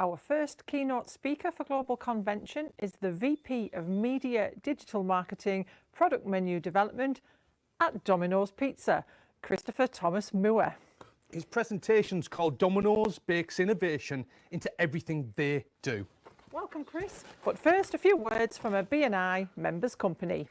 Our first keynote speaker for Global Convention is the VP of Media Digital Marketing Product Menu Development at Domino's Pizza, Christopher Thomas Moore. His presentation's called Domino's Bakes Innovation into Everything They Do. Welcome, Chris. But first, a few words from a BNI members company.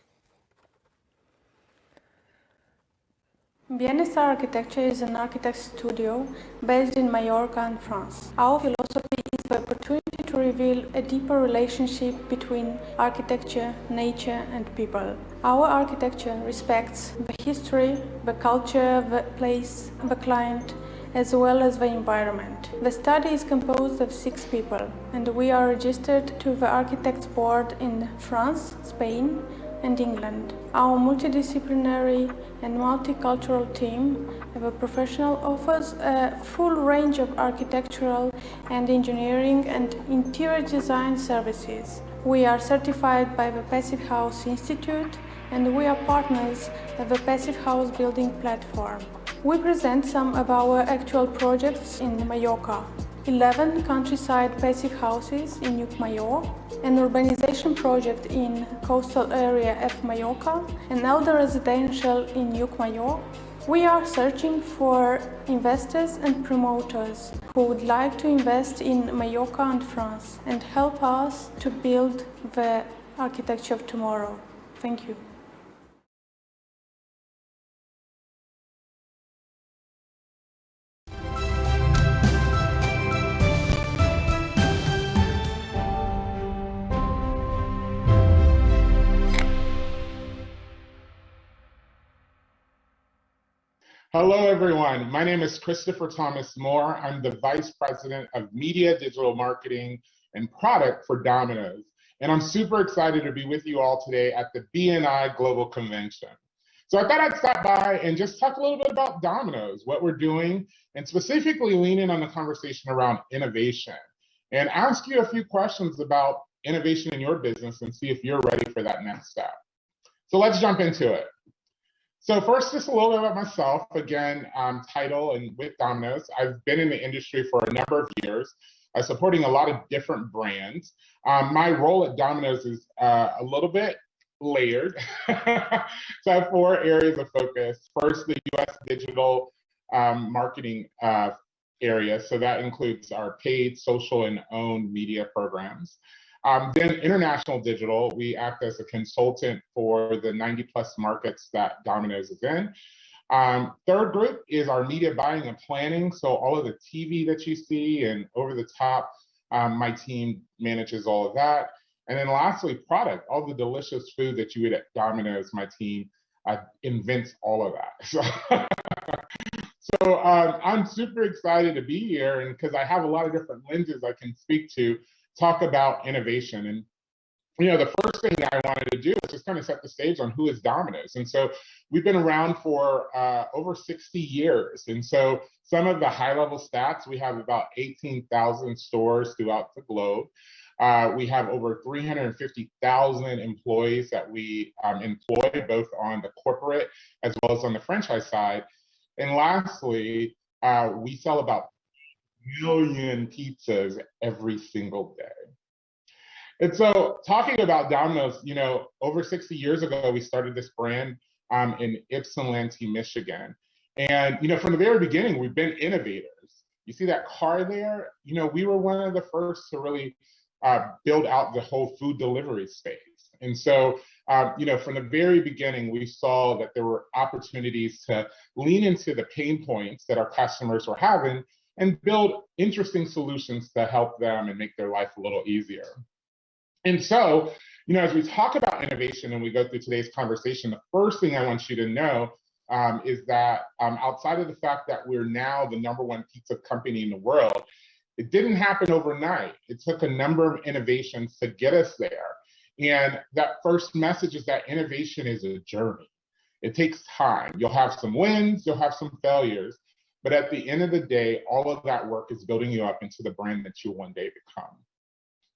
BNI Architecture is an architect studio based in Mallorca and France. Our philosophy is the opportunity to reveal a deeper relationship between architecture, nature, and people. Our architecture respects the history, the culture, the place, the client, as well as the environment. The study is composed of 6 people, and we are registered to the Architects Board in France, Spain, and England. Our multidisciplinary and multicultural team of a professional offers a full range of architectural and engineering and interior design services. We are certified by the Passive House Institute, and we are partners of the Passive House Building Platform. We present some of our actual projects in Mallorca. 11 countryside passive houses in Ucmayor, an urbanization project in coastal area of Mallorca, an elder residential in Ucmayor. We are searching for investors and promoters who would like to invest in Mallorca and France and help us to build the architecture of tomorrow. Thank you. Hello, everyone. My name is Christopher Thomas Moore. I'm the Vice President of Media, Digital Marketing, and Product for Domino's. And I'm super excited to be with you all today at the BNI Global Convention. So I thought I'd stop by and just talk a little bit about Domino's, what we're doing, and specifically lean in on the conversation around innovation and ask you a few questions about innovation in your business and see if you're ready for that next step. So let's jump into it. So first, just a little bit about myself. Again, title and with Domino's. I've been in the industry for a number of years, supporting a lot of different brands. My role at Domino's is a little bit layered. So I have 4 areas of focus. First, the US digital marketing area. So that includes our paid, social, and owned media programs. Then international digital, we act as a consultant for the 90+ markets that Domino's is in. Third group is our media buying and planning. So all of the TV that you see and over the top, my team manages all of that. And then lastly, product, all the delicious food that you eat at Domino's, my team invents all of that. So I'm super excited to be here, and because I have a lot of different lenses I can speak to, talk about innovation. And the first thing I wanted to do is just kind of set the stage on who is Domino's. And so we've been around for over 60 years. And so some of the high level stats, we have about 18,000 stores throughout the globe. We have over 350,000 employees that we employ both on the corporate as well as on the franchise side. And lastly, we sell about million pizzas every single day. And so talking about Domino's, over 60 years ago, we started this brand in Ypsilanti, Michigan. And, from the very beginning, we've been innovators. You see that car there? We were one of the first to really build out the whole food delivery space. And so, from the very beginning, we saw that there were opportunities to lean into the pain points that our customers were having and build interesting solutions to help them and make their life a little easier. And so, as we talk about innovation and we go through today's conversation, the first thing I want you to know is that outside of the fact that we're now the #1 pizza company in the world, it didn't happen overnight. It took a number of innovations to get us there. And that first message is that innovation is a journey. It takes time. You'll have some wins, you'll have some failures. But at the end of the day, all of that work is building you up into the brand that you'll one day become.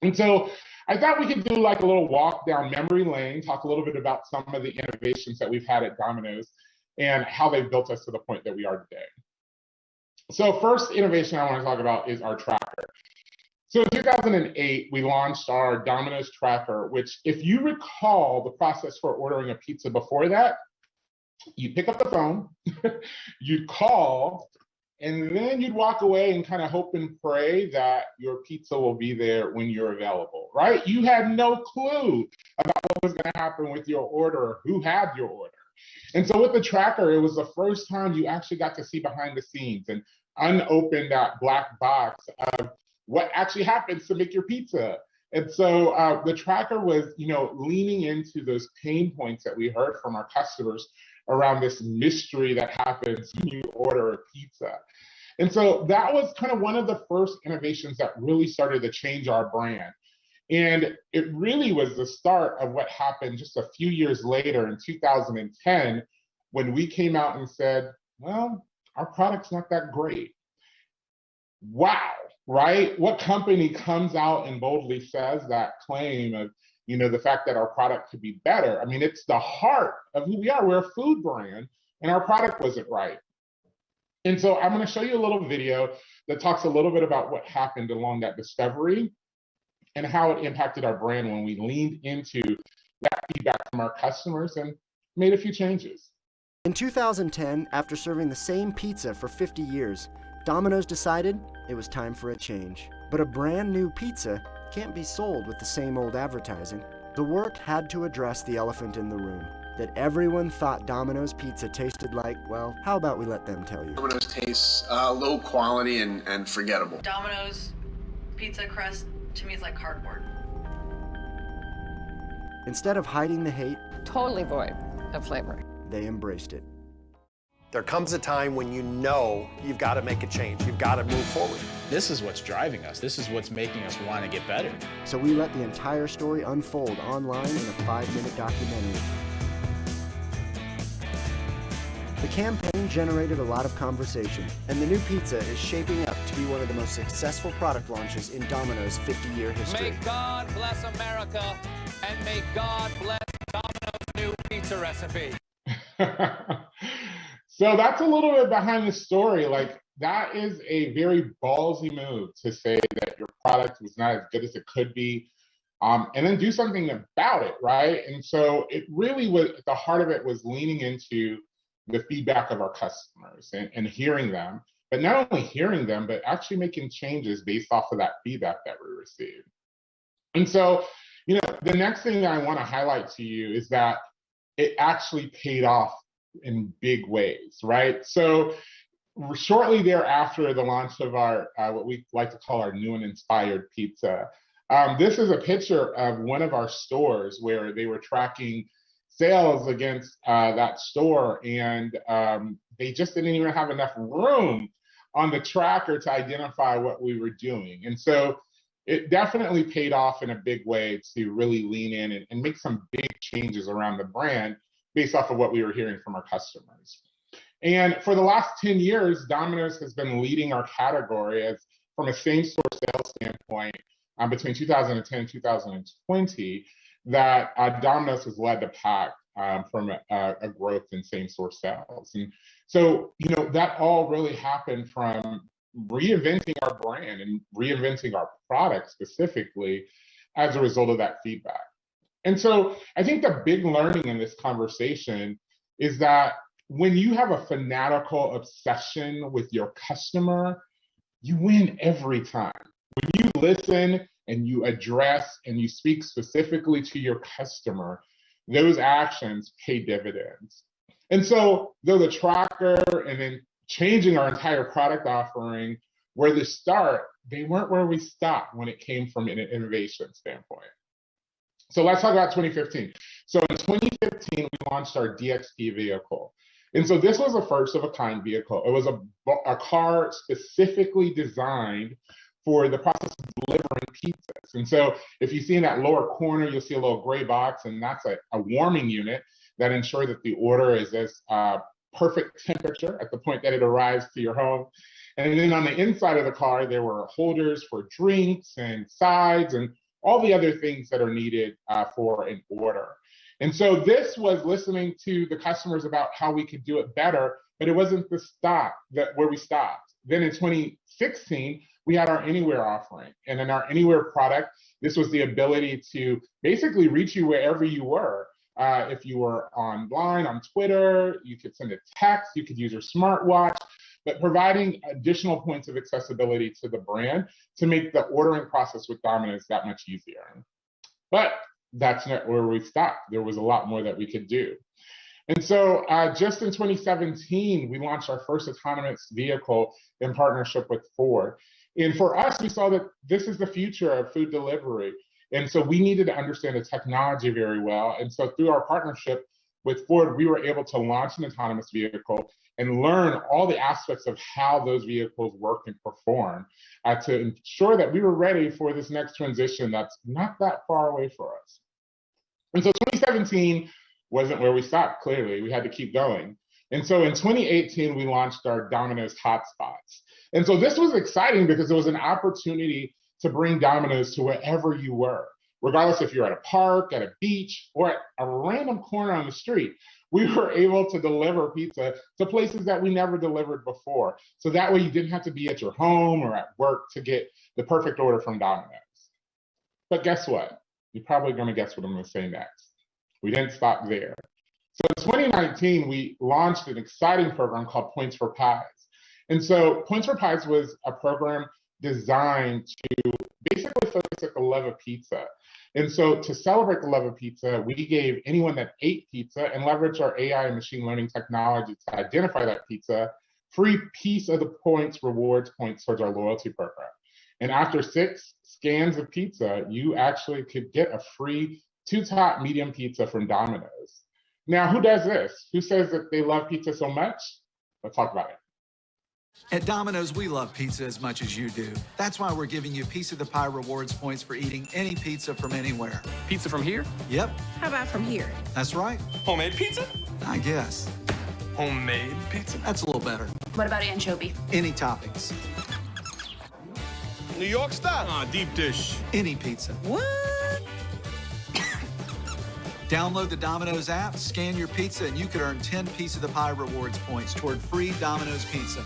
And so I thought we could do like a little walk down memory lane, talk a little bit about some of the innovations that we've had at Domino's and how they've built us to the point that we are today. So first innovation I want to talk about is our tracker. So in 2008, we launched our Domino's tracker, which, if you recall the process for ordering a pizza before that, you pick up the phone, you'd call, and then you'd walk away and kind of hope and pray that your pizza will be there when you're available, right? You had no clue about what was going to happen with your order or who had your order. And so with the tracker, it was the first time you actually got to see behind the scenes and unopen that black box of what actually happens to make your pizza. And so the tracker was, leaning into those pain points that we heard from our customers around this mystery that happens when you order a pizza. And so that was kind of one of the first innovations that really started to change our brand. And it really was the start of what happened just a few years later in 2010, when we came out and said, well, our product's not that great. Wow, right? What company comes out and boldly says that claim of, the fact that our product could be better? I mean, it's the heart of who we are. We're a food brand, and our product wasn't right. And so I'm going to show you a little video that talks a little bit about what happened along that discovery and how it impacted our brand when we leaned into that feedback from our customers and made a few changes. In 2010, after serving the same pizza for 50 years, Domino's decided it was time for a change. But a brand new pizza can't be sold with the same old advertising. The work had to address the elephant in the room, that everyone thought Domino's pizza tasted like, well, how about we let them tell you? Domino's tastes low quality and forgettable. Domino's pizza crust to me is like cardboard. Instead of hiding the hate, Totally void of flavor. they embraced it. There comes a time when you've got to make a change. You've got to move forward. This is what's driving us. This is what's making us want to get better. So we let the entire story unfold online in a 5-minute documentary. The campaign generated a lot of conversation, and the new pizza is shaping up to be one of the most successful product launches in Domino's 50-year history. May God bless America, and may God bless Domino's new pizza recipe. So that's a little bit behind the story. Like, that is a very ballsy move to say that your product was not as good as it could be, and then do something about it, right? And so it really was, the heart of it was leaning into the feedback of our customers and hearing them, but not only hearing them, but actually making changes based off of that feedback that we received. And so, the next thing that I want to highlight to you is that it actually paid off in big ways, right? So shortly thereafter, the launch of our, what we like to call our new and inspired pizza, this is a picture of one of our stores where they were tracking sales against that store, and they just didn't even have enough room on the tracker to identify what we were doing. And so it definitely paid off in a big way to really lean in and make some big changes around the brand based off of what we were hearing from our customers. And for the last 10 years, Domino's has been leading our category as, from a same-store sales standpoint, between 2010 and 2020, that Domino's has led the pack from a growth in same-store sales. And so, that all really happened from reinventing our brand and reinventing our product specifically as a result of that feedback. And so I think the big learning in this conversation is that when you have a fanatical obsession with your customer, you win every time. When you listen and you address and you speak specifically to your customer, those actions pay dividends. And so though the tracker and then changing our entire product offering were the start, they weren't where we stopped when it came from an innovation standpoint. So let's talk about 2015. So in 2015, we launched our DXP vehicle. And so this was a first of a kind vehicle. It was a car specifically designed for the process of delivering pizzas. And so if you see in that lower corner, you'll see a little gray box, and that's a warming unit that ensures that the order is as perfect temperature at the point that it arrives to your home. And then on the inside of the car, there were holders for drinks and sides and all the other things that are needed for an order. And so this was listening to the customers about how we could do it better, but it wasn't the stop where we stopped. Then in 2016, we had our Anywhere offering. And in our Anywhere product, this was the ability to basically reach you wherever you were. If you were online, on Twitter, you could send a text, you could use your smartwatch, but providing additional points of accessibility to the brand to make the ordering process with Domino's that much easier. But that's not where we stopped. There was a lot more that we could do. And so just in 2017, we launched our first autonomous vehicle in partnership with Ford. And for us, we saw that this is the future of food delivery. And so we needed to understand the technology very well. And so through our partnership with Ford, we were able to launch an autonomous vehicle and learn all the aspects of how those vehicles work and perform to ensure that we were ready for this next transition that's not that far away for us. And so 2017 wasn't where we stopped, clearly. We had to keep going. And so in 2018, we launched our Domino's Hotspots. And so this was exciting because it was an opportunity to bring Domino's to wherever you were, regardless if you're at a park, at a beach, or at a random corner on the street. We were able to deliver pizza to places that we never delivered before. So that way you didn't have to be at your home or at work to get the perfect order from Domino's. But guess what? You're probably going to guess what I'm going to say next. We didn't stop there. So in 2019, we launched an exciting program called Points for Pies. And so Points for Pies was a program designed to basically focus at the love of pizza. And so to celebrate the love of pizza, we gave anyone that ate pizza and leveraged our AI and machine learning technology to identify that pizza, free piece of the points, rewards points towards our loyalty program. And after 6 scans of pizza, you actually could get a free 2-top medium pizza from Domino's. Now, who does this? Who says that they love pizza so much? Let's talk about it. At Domino's, we love pizza as much as you do. That's why we're giving you Piece of the Pie rewards points for eating any pizza from anywhere. Pizza from here? Yep. How about from here? That's right. Homemade pizza? I guess. Homemade pizza? That's a little better. What about anchovy? Any toppings. New York style? Deep dish. Any pizza. What? Download the Domino's app, scan your pizza, and you could earn 10 Piece of the Pie rewards points toward free Domino's pizza.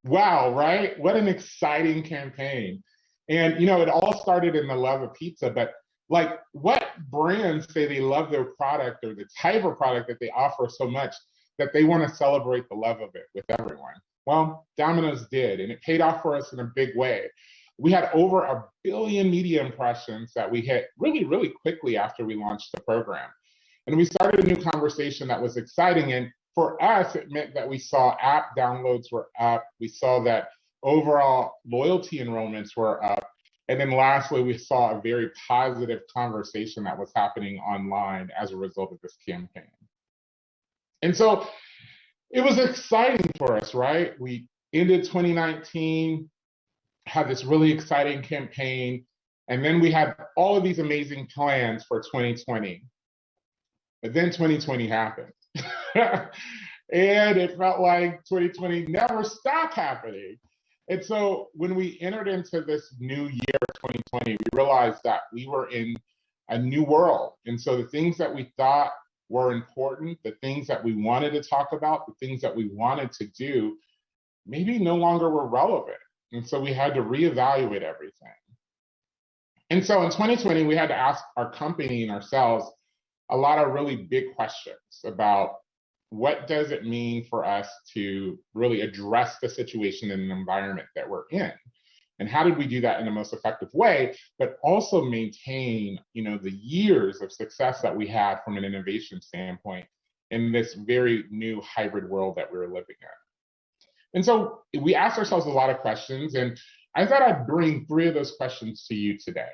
Wow, right? What an exciting campaign. And, you know, it all started in the love of pizza, but like what brands say they love their product or the type of product that they offer so much that they want to celebrate the love of it with everyone? Well, Domino's did, and it paid off for us in a big way. We had over 1 billion media impressions that we hit really, really quickly after we launched the program. And we started a new conversation that was exciting. And for us, it meant that we saw app downloads were up. We saw that overall loyalty enrollments were up. And then lastly, we saw a very positive conversation that was happening online as a result of this campaign. And so it was exciting for us, right? We ended 2019, had this really exciting campaign, and then we had all of these amazing plans for 2020. But then 2020 happened. And it felt like 2020 never stopped happening. And so when we entered into this new year, 2020, we realized that we were in a new world. And so the things that we thought were important, the things that we wanted to talk about, the things that we wanted to do, maybe no longer were relevant. And so we had to reevaluate everything. And so in 2020, we had to ask our company and ourselves a lot of really big questions about what does it mean for us to really address the situation in the environment that we're in? And how did we do that in the most effective way, but also maintain, you know, the years of success that we had from an innovation standpoint in this very new hybrid world that we were living in? And so we asked ourselves a lot of questions, and I thought I'd bring 3 of those questions to you today.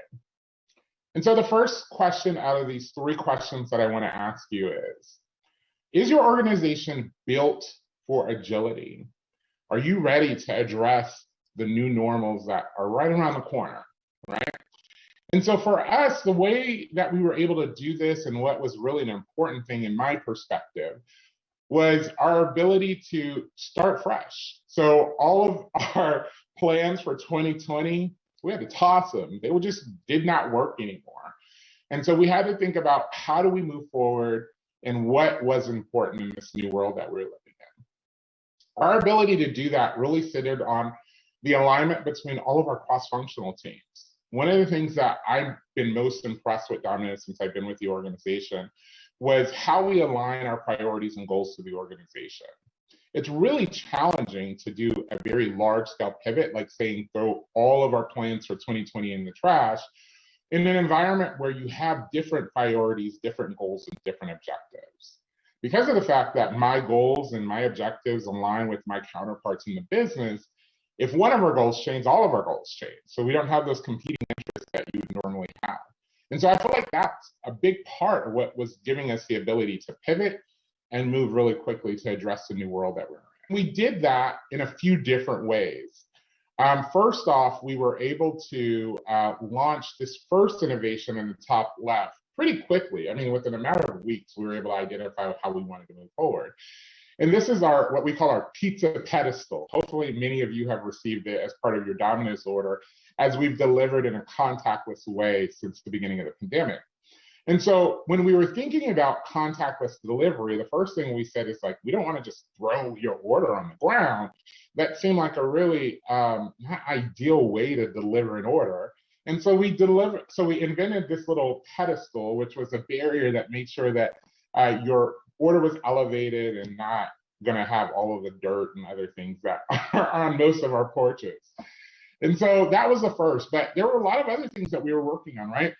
And so the first question out of these 3 questions that I want to ask you is your organization built for agility? Are you ready to address the new normals that are right around the corner, right? And so for us, the way that we were able to do this, and what was really an important thing in my perspective, was our ability to start fresh. So all of our plans for 2020, we had to toss them. They just did not work anymore. And so we had to think about how do we move forward and what was important in this new world that we're living in. Our ability to do that really centered on the alignment between all of our cross-functional teams. One of the things that I've been most impressed with Domino since I've been with the organization was how we align our priorities and goals to the organization. It's really challenging to do a very large-scale pivot, like saying throw all of our plans for 2020 in the trash, in an environment where you have different priorities, different goals, and different objectives. Because of the fact that my goals and my objectives align with my counterparts in the business, if one of our goals change, all of our goals change. So we don't have those competing interests that you would normally have. And so I feel like that's a big part of what was giving us the ability to pivot and move really quickly to address the new world that we're in. We did that in a few different ways. First off, we were able to launch this first innovation in the top left pretty quickly. I mean, within a matter of weeks, we were able to identify how we wanted to move forward. And this is our what we call our pizza pedestal. Hopefully, many of you have received it as part of your Domino's order, as we've delivered in a contactless way since the beginning of the pandemic. And so when we were thinking about contactless delivery, the first thing we said is like, we don't want to just throw your order on the ground. That seemed like a really not ideal way to deliver an order. And so we invented this little pedestal, which was a barrier that made sure that your order was elevated and not going to have all of the dirt and other things that are on most of our porches. And so that was the first, but there were a lot of other things that we were working on, right?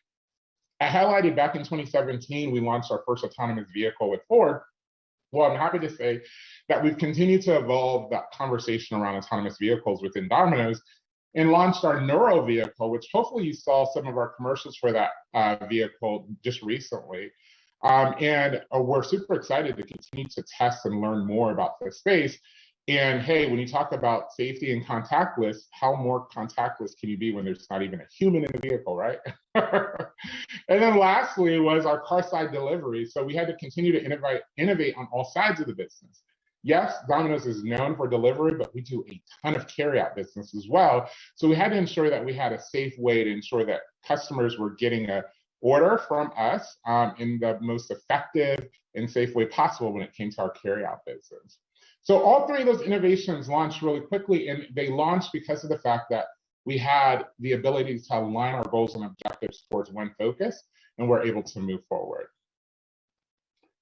I highlighted back in 2017, we launched our first autonomous vehicle with Ford. Well, I'm happy to say that we've continued to evolve that conversation around autonomous vehicles within Domino's and launched our Neuro vehicle, which hopefully you saw some of our commercials for that vehicle just recently. And we're super excited to continue to test and learn more about this space. And hey, when you talk about safety and contactless, how more contactless can you be when there's not even a human in the vehicle, right? And then lastly was our car-side delivery. So we had to continue to innovate on all sides of the business. Yes, Domino's is known for delivery, but we do a ton of carryout business as well. So we had to ensure that we had a safe way to ensure that customers were getting a order from us in the most effective and safe way possible when it came to our carryout business. So all three of those innovations launched really quickly, and they launched because of the fact that we had the ability to align our goals and objectives towards one focus, and we're able to move forward.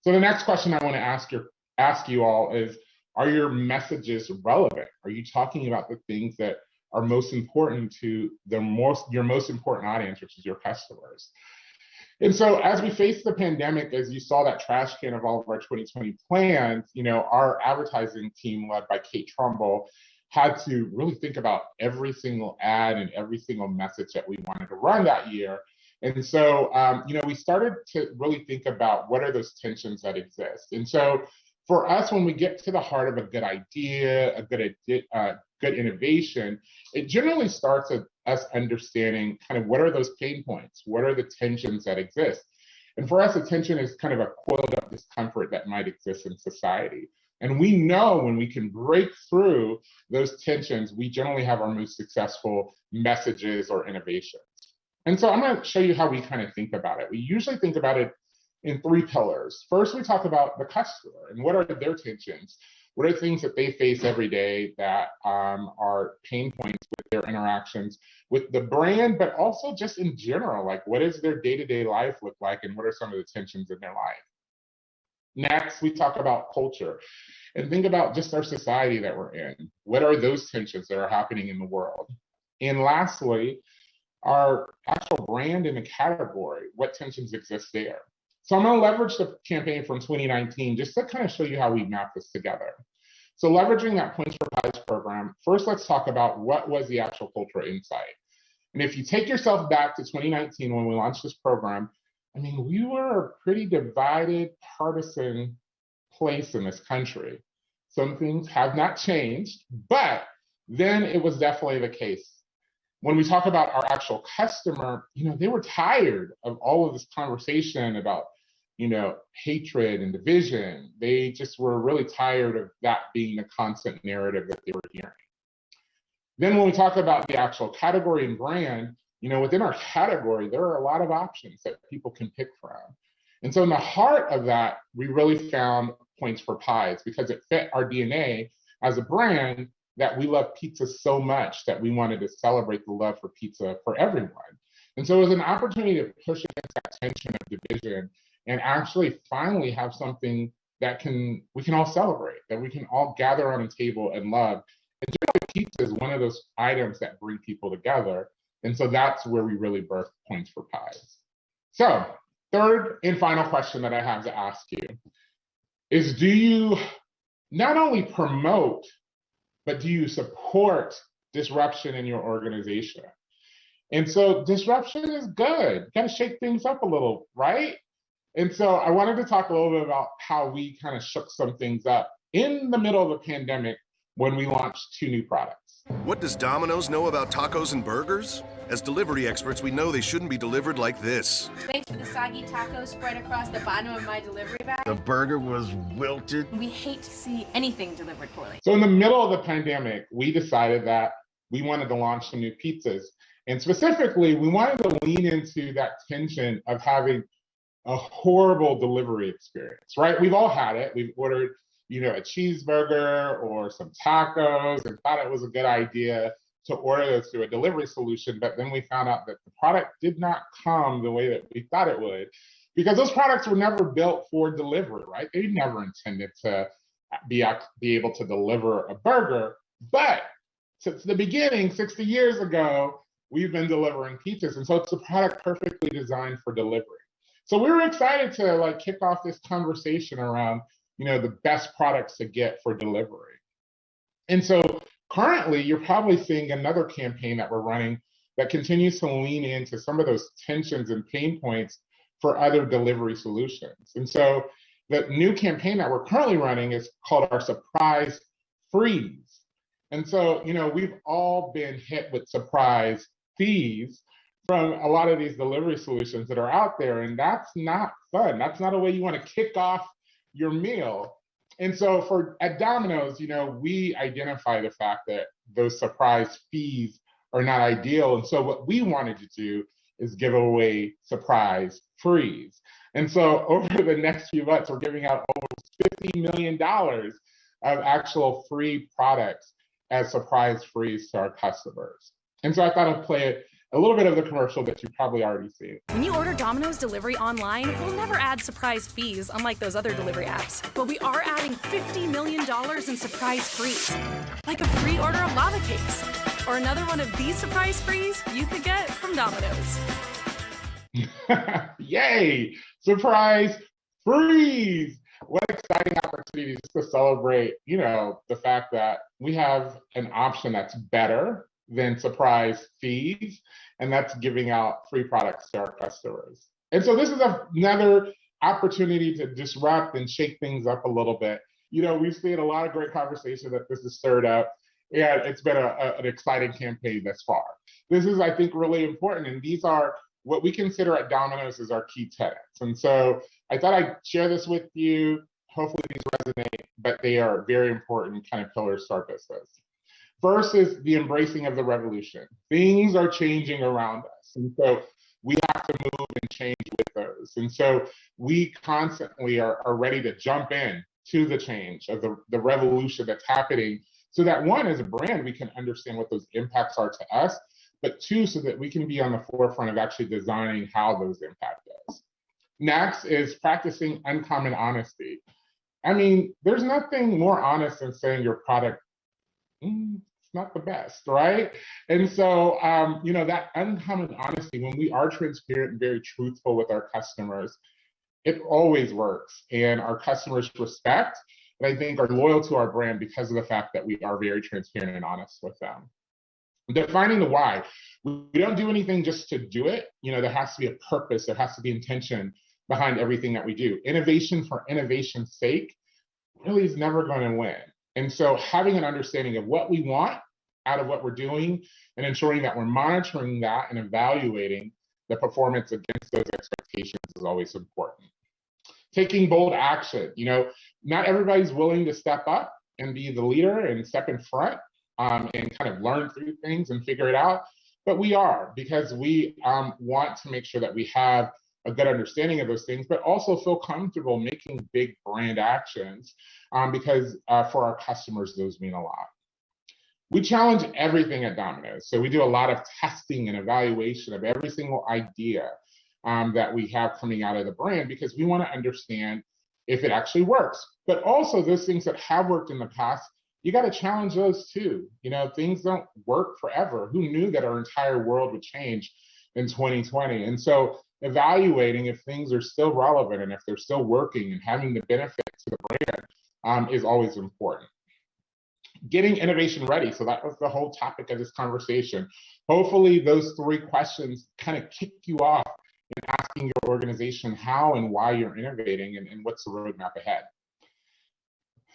So the next question I want to ask you all is, are your messages relevant? Are you talking about the things that are most important to your most important audience, which is your customers? And so as we face the pandemic, as you saw that trash can of all of our 2020 plans, our advertising team led by Kate Trumbull had to really think about every single ad and every single message that we wanted to run that year. And so, we started to really think about what are those tensions that exist. And so for us, when we get to the heart of a good idea, a good innovation, it generally starts with us understanding kind of what are those pain points? What are the tensions that exist? And for us, the tension is kind of a coiled up discomfort that might exist in society. And we know when we can break through those tensions, we generally have our most successful messages or innovations. And so I'm going to show you how we kind of think about it. We usually think about it in three pillars. First, we talk about the customer and what are their tensions. What are things that they face every day that are pain points with their interactions with the brand, but also just in general, like what does their day-to-day life look like and what are some of the tensions in their life? Next, we talk about culture and think about just our society that we're in. What are those tensions that are happening in the world? And lastly, our actual brand in the category, what tensions exist there? So I'm going to leverage the campaign from 2019 just to kind of show you how we map this together. So leveraging that Points for Pies program, first let's talk about what was the actual cultural insight. And if you take yourself back to 2019 when we launched this program, I mean, we were a pretty divided, partisan place in this country. Some things have not changed, but then it was definitely the case. When we talk about our actual customer, they were tired of all of this conversation about, hatred and division. They just were really tired of that being the constant narrative that they were hearing. Then when we talk about the actual category and brand, within our category, there are a lot of options that people can pick from. And so in the heart of that, we really found Points for Pies because it fit our DNA as a brand that we love pizza so much that we wanted to celebrate the love for pizza for everyone. And so it was an opportunity to push against that tension of division and actually finally have something that we can all celebrate, that we can all gather on a table and love. And generally pizza is one of those items that bring people together. And so that's where we really birthed Points for Pies. So third and final question that I have to ask you is, do you not only promote, but do you support disruption in your organization? And so disruption is good. Got to shake things up a little, right? And so I wanted to talk a little bit about how we kind of shook some things up in the middle of the pandemic when we launched 2 new products. What does Domino's know about tacos and burgers? As delivery experts, we know they shouldn't be delivered like this. Thanks for the soggy tacos spread across the bottom of my delivery bag. The burger was wilted. We hate to see anything delivered poorly. So in the middle of the pandemic, we decided that we wanted to launch some new pizzas. And specifically, we wanted to lean into that tension of having a horrible delivery experience, right? We've all had it. We've ordered, a cheeseburger or some tacos and thought it was a good idea to order those through a delivery solution, but then we found out that the product did not come the way that we thought it would, because those products were never built for delivery, right? They never intended to be able to deliver a burger, but since the beginning, 60 years ago, we've been delivering pizzas, and so it's a product perfectly designed for delivery. So we were excited to kick off this conversation around, the best products to get for delivery. And so currently, you're probably seeing another campaign that we're running that continues to lean into some of those tensions and pain points for other delivery solutions. And so the new campaign that we're currently running is called our Surprise Freeze. And so, we've all been hit with surprise fees from a lot of these delivery solutions that are out there, and that's not fun. That's not a way you want to kick off your meal. And so at Domino's, we identify the fact that those surprise fees are not ideal. And so what we wanted to do is give away Surprise Freeze. And so over the next few months, we're giving out almost $50 million of actual free products as Surprise Freeze to our customers. And so I thought I'd play a little bit of the commercial that you've probably already seen. When you order Domino's delivery online, we'll never add surprise fees, unlike those other delivery apps. But we are adding $50 million in surprise frees, like a free order of lava cakes, or another one of these surprise frees you could get from Domino's. Yay! Surprise Freeze! What exciting opportunity just to celebrate, the fact that we have an option that's better than surprise fees, and that's giving out free products to our customers. And so this is another opportunity to disrupt and shake things up a little bit. We've seen a lot of great conversation that this has stirred up, and it's been an exciting campaign thus far. This is, I think, really important, and these are what we consider at Domino's as our key tenets. And so I thought I'd share this with you. Hopefully these resonate, but they are very important kind of pillars to our business. First is the embracing of the revolution. Things are changing around us. And so we have to move and change with those. And so we constantly are ready to jump in to the change of the revolution that's happening, so that one, as a brand, we can understand what those impacts are to us, but two, so that we can be on the forefront of actually designing how those impact us. Next is practicing uncommon honesty. I mean, there's nothing more honest than saying your product, it's not the best, right? And so, that uncommon honesty, when we are transparent and very truthful with our customers, it always works. And our customers respect, and I think are loyal to our brand because of the fact that we are very transparent and honest with them. Defining the why. We don't do anything just to do it. There has to be a purpose. There has to be intention behind everything that we do. Innovation for innovation's sake really is never going to win. And so having an understanding of what we want out of what we're doing and ensuring that we're monitoring that and evaluating the performance against those expectations is always important. Taking bold action. Not everybody's willing to step up and be the leader and step in front and kind of learn through things and figure it out. But we are, because we want to make sure that we have a good understanding of those things, but also feel comfortable making big brand actions because for our customers, those mean a lot. We challenge everything at Domino's. So we do a lot of testing and evaluation of every single idea that we have coming out of the brand, because we want to understand if it actually works. But also those things that have worked in the past, you got to challenge those too. You know, things don't work forever. Who knew that our entire world would change in 2020? And so evaluating if things are still relevant and if they're still working and having the benefit to the brand is always important. Getting innovation ready. So that was the whole topic of this conversation. Hopefully those 3 questions kind of kicked you off in asking your organization how and why you're innovating and what's the roadmap ahead.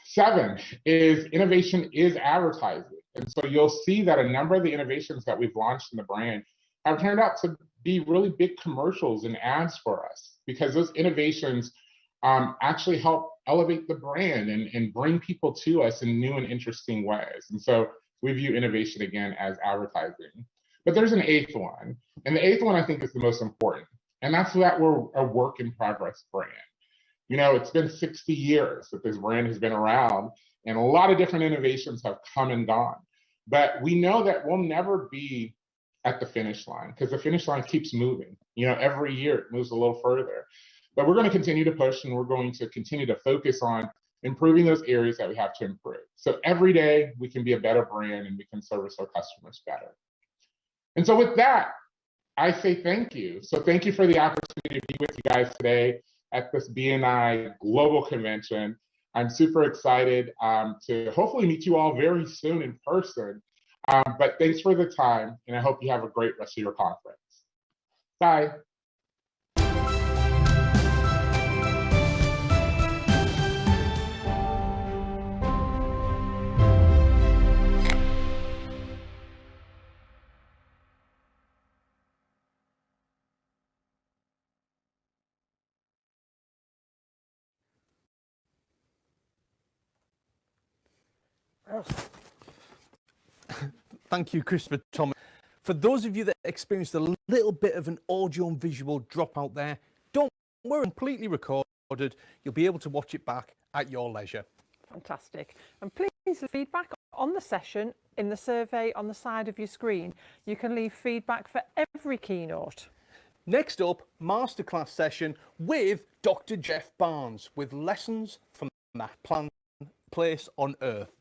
7 is innovation is advertising. And so you'll see that a number of the innovations that we've launched in the brand have turned out to be really big commercials and ads for us, because those innovations actually help elevate the brand and bring people to us in new and interesting ways. And so we view innovation again as advertising. But there's an 8th one. And the 8th one I think is the most important. And that's that we're a work in progress brand. You know, it's been 60 years that this brand has been around, and a lot of different innovations have come and gone. But we know that we'll never be at the finish line, because the finish line keeps moving. You know, every year it moves a little further. But we're going to continue to push, and we're going to continue to focus on improving those areas that we have to improve. So every day we can be a better brand and we can service our customers better. And so with that, I say thank you. So thank you for the opportunity to be with you guys today at this BNI Global Convention. I'm super excited to hopefully meet you all very soon in person. But thanks for the time, and I hope you have a great rest of your conference. Bye. Thank you, Christopher Thomas. For those of you that experienced a little bit of an audio and visual drop out there, don't worry, completely recorded. You'll be able to watch it back at your leisure. Fantastic. And please leave feedback on the session in the survey on the side of your screen. You can leave feedback for every keynote. Next up, masterclass session with Dr. Jeff Barnes with lessons from that place on Earth.